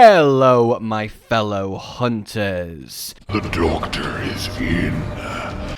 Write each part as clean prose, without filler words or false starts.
Hello, my fellow hunters. The doctor is in.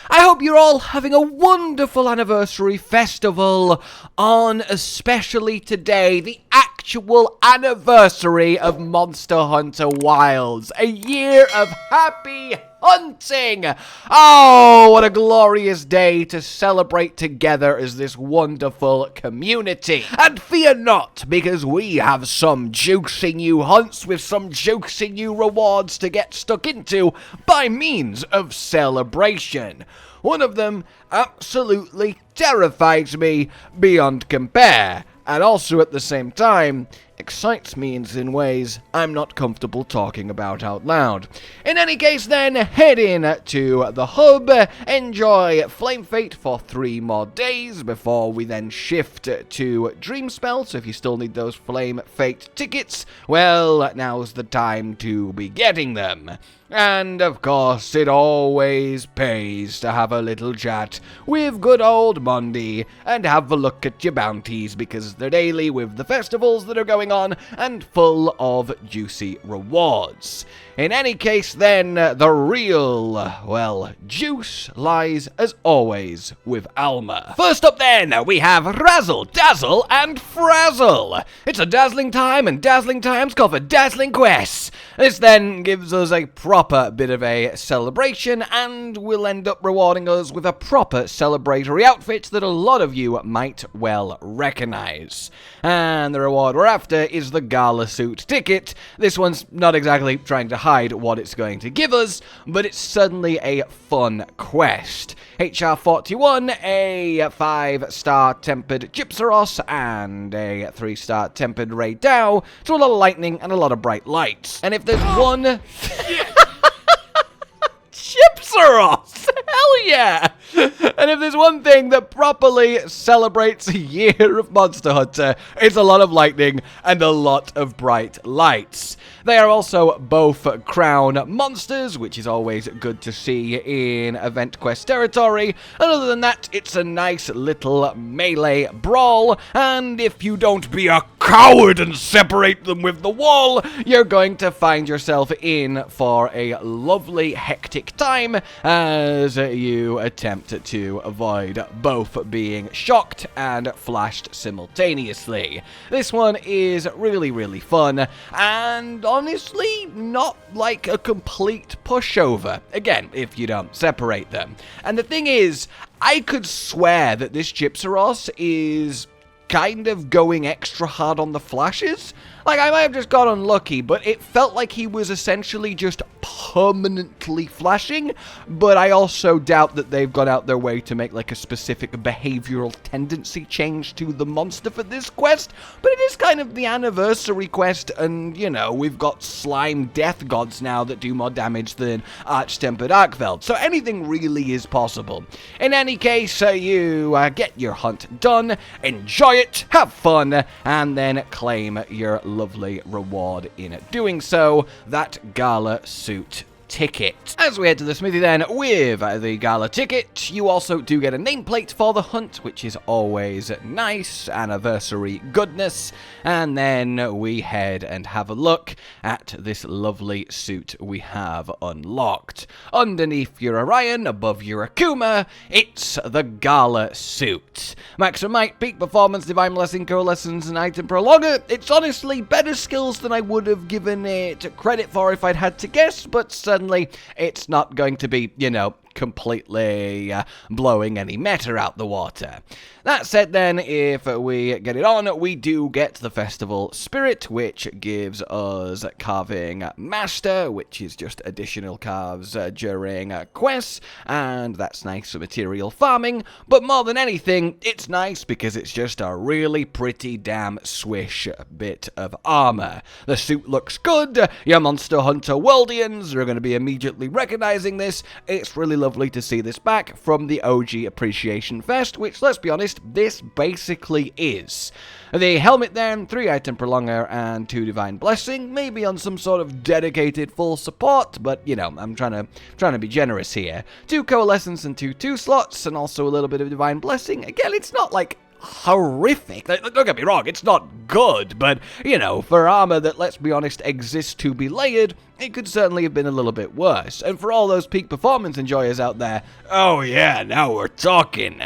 I hope you're all having a wonderful anniversary festival on, especially today, the actual anniversary of Monster Hunter Wilds. A year of happy hunting! Oh, what a glorious day to celebrate together as this wonderful community. And fear not, because we have some juicy new hunts with some juicy new rewards to get stuck into by means of celebration. One of them absolutely terrifies me beyond compare, and also at the same time excites me in ways I'm not comfortable talking about out loud. In any case then, head in to the hub, enjoy Flame Fate for 3 more days before we then shift to Dreamspell, so if you still need those Flame Fate tickets, well, now's the time to be getting them. And of course, it always pays to have a little chat with good old Monday and have a look at your bounties because they're daily with the festivals that are going on and full of juicy rewards. In any case then, the real, well, juice lies as always with Alma. First up then, we have Razzle, Dazzle, and Frazzle. It's a dazzling time, and dazzling times call for dazzling quests. This then gives us a proper bit of a celebration, and will end up rewarding us with a proper celebratory outfit that a lot of you might well recognize. And the reward we're after is the Gala suit ticket. This one's not exactly trying to hide what it's going to give us, but it's certainly a fun quest. HR 41, a 5-star tempered Gypsaros, and a 3-star tempered Ray Dow, to a lot of lightning and a lot of bright lights. And if there's one... Gypsaros! Hell yeah! And if there's one thing that properly celebrates a year of Monster Hunter, it's a lot of lightning and a lot of bright lights. They are also both crown monsters, which is always good to see in event quest territory. And other than that, it's a nice little melee brawl. And if you don't be a coward and separate them with the wall, you're going to find yourself in for a lovely hectic time as you attempt to avoid both being shocked and flashed simultaneously. This one is really, really fun, and honestly, not like a complete pushover. Again, if you don't separate them. And the thing is, I could swear that this Gypsaros is kind of going extra hard on the flashes. Like, I might have just got unlucky, but it felt like he was essentially just permanently flashing, but I also doubt that they've gone out their way to make, like, a specific behavioral tendency change to the monster for this quest, but it is kind of the anniversary quest, and, you know, we've got slime death gods now that do more damage than arch-tempered arkveld, so anything really is possible. In any case, you get your hunt done, enjoy it, have fun, and then claim your lovely reward in doing so, that Gala suit ticket. As we head to the smithy then, with the Gala ticket, you also do get a nameplate for the hunt, which is always nice, anniversary goodness, and then we head and have a look at this lovely suit we have unlocked. Underneath your Orion, above your Akuma, it's the Gala suit. Maximum might, peak performance, divine blessing, coalescence, and item prolonger. It's honestly better skills than I would have given it credit for if I'd had to guess, but certainly it's not going to be, you know, completely blowing any meta out the water. That said then, if we get it on, we do get the Festival Spirit, which gives us Carving Master, which is just additional carves during quests, and that's nice for material farming, but more than anything, it's nice because it's just a really pretty damn swish bit of armor. The suit looks good, your Monster Hunter Worldians are going to be immediately recognizing this. It's really lovely to see this back from the OG Appreciation Fest, which, let's be honest, this basically is. The helmet then, 3 item prolonger and 2 divine blessing, maybe on some sort of dedicated full support, but you know, I'm trying to be generous here. 2 coalescence and 2 slots, and also a little bit of divine blessing. Again, it's not like horrific. Don't get me wrong, it's not good, but, you know, for armor that, let's be honest, exists to be layered, it could certainly have been a little bit worse. And for all those peak performance enjoyers out there, oh yeah, now we're talking.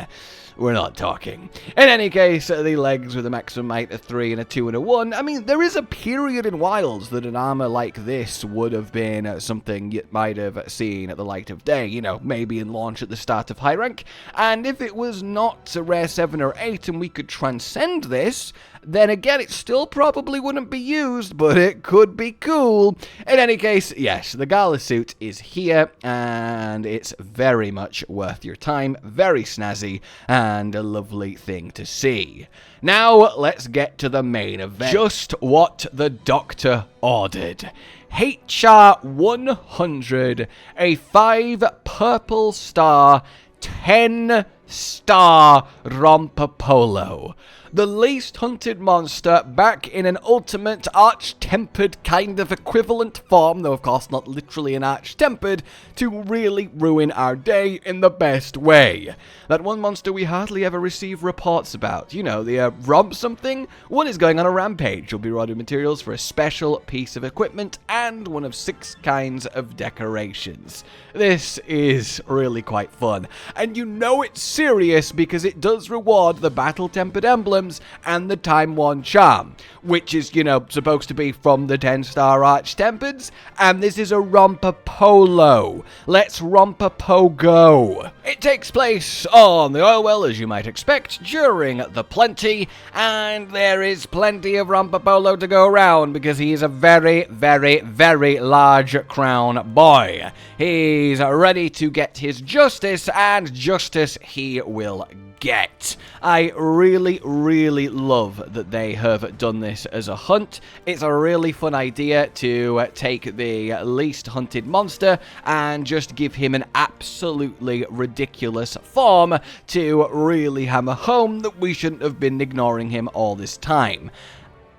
We're not talking. In any case, the legs with a maximum height of 3 and a 2 and a 1. I mean, there is a period in Wilds that an armor like this would have been something you might have seen at the light of day, you know, maybe in launch at the start of high rank. And if it was not a rare 7 or 8 and we could transcend this, then again, it still probably wouldn't be used, but it could be cool. In any case, yes, the Gala suit is here, and it's very much worth your time, very snazzy, and a lovely thing to see. Now, let's get to the main event. Just what the Doctor ordered. HR 100, a 5 purple star, 10 star rompopolo. The least hunted monster back in an ultimate arch-tempered kind of equivalent form, though of course not literally an arch-tempered, to really ruin our day in the best way. That one monster we hardly ever receive reports about. You know, the romp something? One is going on a rampage. You'll be rewarded materials for a special piece of equipment and one of 6 kinds of decorations. This is really quite fun. And you know it's serious because it does reward the battle-tempered emblem and the time-worn charm, which is, you know, supposed to be from the 10-star arch-tempereds, and this is a rompopolo. Let's rompopo go. It takes place on the oilwell, as you might expect, during the plenty, and there is plenty of rompopolo to go around because he is a very, very, very large crown boy. He's ready to get his justice, and justice he will get. I really, really love that they have done this as a hunt. It's a really fun idea to take the least hunted monster and just give him an absolutely ridiculous form to really hammer home that we shouldn't have been ignoring him all this time.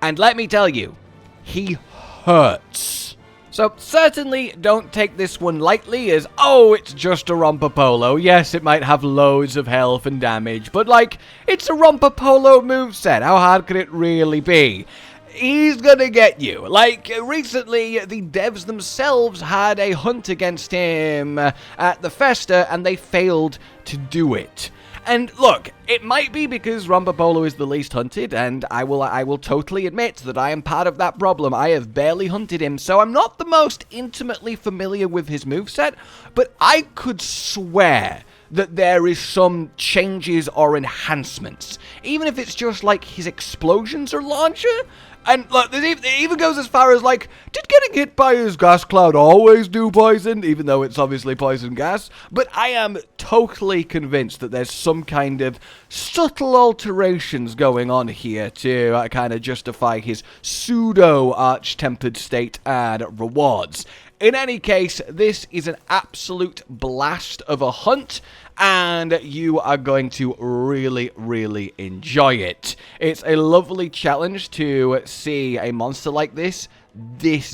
And let me tell you, he hurts. So certainly don't take this one lightly as, oh, it's just a rompopolo. Yes, it might have loads of health and damage, but like, it's a rompopolo moveset. How hard could it really be? He's gonna get you. Like, recently, the devs themselves had a hunt against him at the Festa, and they failed to do it. And look, it might be because rompopolo is the least hunted, and I will totally admit that I am part of that problem. I have barely hunted him, so I'm not the most intimately familiar with his moveset, but I could swear that there is some changes or enhancements, even if it's just like his explosions are larger. And look, it even goes as far as like, did getting hit by his gas cloud always do poison? Even though it's obviously poison gas. But I am totally convinced that there's some kind of subtle alterations going on here to kind of justify his pseudo arch-tempered state and rewards. In any case, this is an absolute blast of a hunt, and you are going to really, really enjoy it. It's a lovely challenge to see a monster like this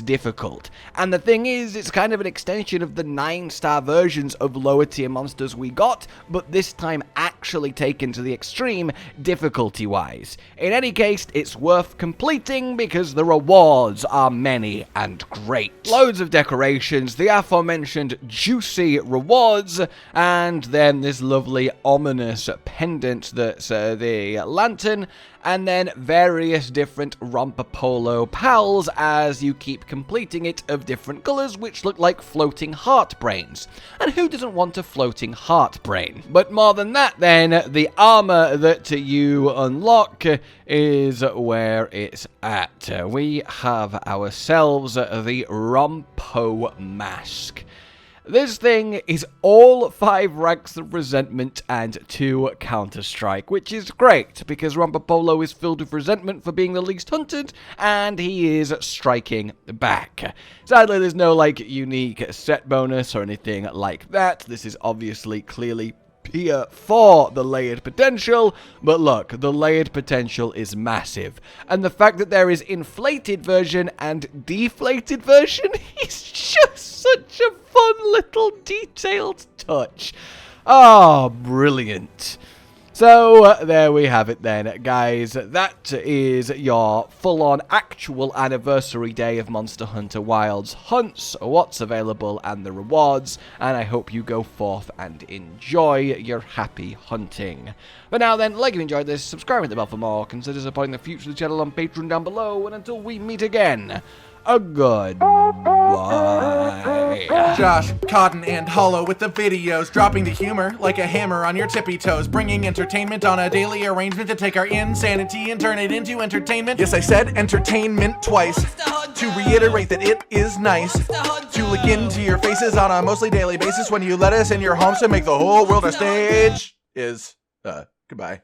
difficult. And the thing is, it's kind of an extension of the 9-star versions of lower tier monsters we got, but this time actually taken to the extreme difficulty-wise. In any case, it's worth completing because the rewards are many and great. Loads of decorations, the aforementioned juicy rewards, and then this lovely ominous pendant that's the lantern, and then various different rompopolo pals as you keep completing it of different colors which look like floating heart brains. And who doesn't want a floating heart brain? But more than that then, the armor that you unlock is where it's at. We have ourselves the Rompo Mask. This thing is all 5 ranks of resentment and 2 counter-strike, which is great, because rompopolo is filled with resentment for being the least hunted, and he is striking back. Sadly, there's no, like, unique set bonus or anything like that. This is obviously clearly here for the layered potential, but look, the layered potential is massive, and the fact that there is inflated version and deflated version is just such a fun little detailed touch. Oh, brilliant. So there we have it then, guys. That is your full-on actual anniversary day of Monster Hunter Wilds hunts, what's available and the rewards, and I hope you go forth and enjoy your happy hunting. But now then, like and enjoyed this, subscribe hit the bell for more, consider supporting the future of the channel on Patreon down below, and until we meet again, a goodbye. Josh, Cotton, and Hollow with the videos, dropping the humor like a hammer on your tippy toes, bringing entertainment on a daily arrangement to take our insanity and turn it into entertainment. Yes, I said entertainment twice, to reiterate that it is nice to look into your faces on a mostly daily basis when you let us in your homes to make the whole world a stage. Goodbye.